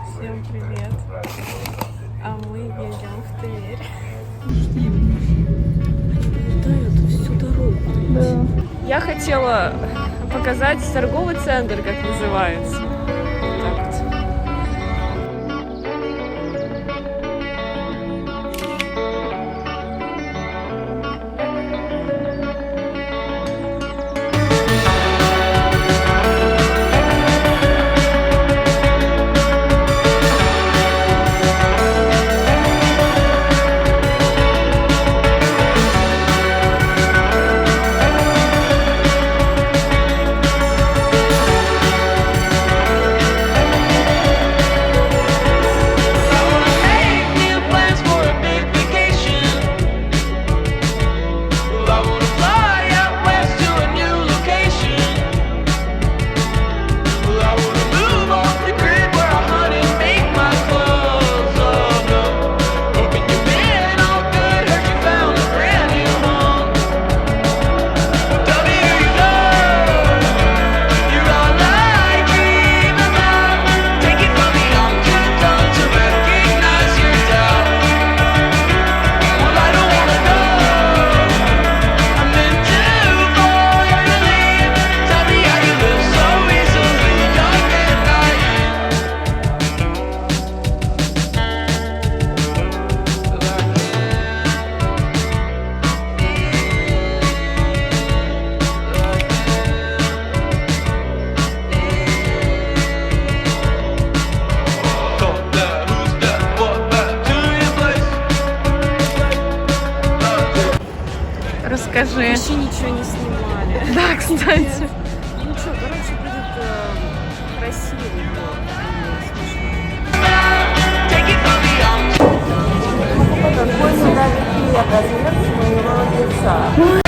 Всем привет! А мы едем в Тверь. Летают всю дорогу. Да. Я хотела показать торговый центр, как называется. Так вот. Расскажи. Вообще ничего не снимали. Да, кстати. Ну ничего, короче, будет красиво, Какой недавний размер моего лица.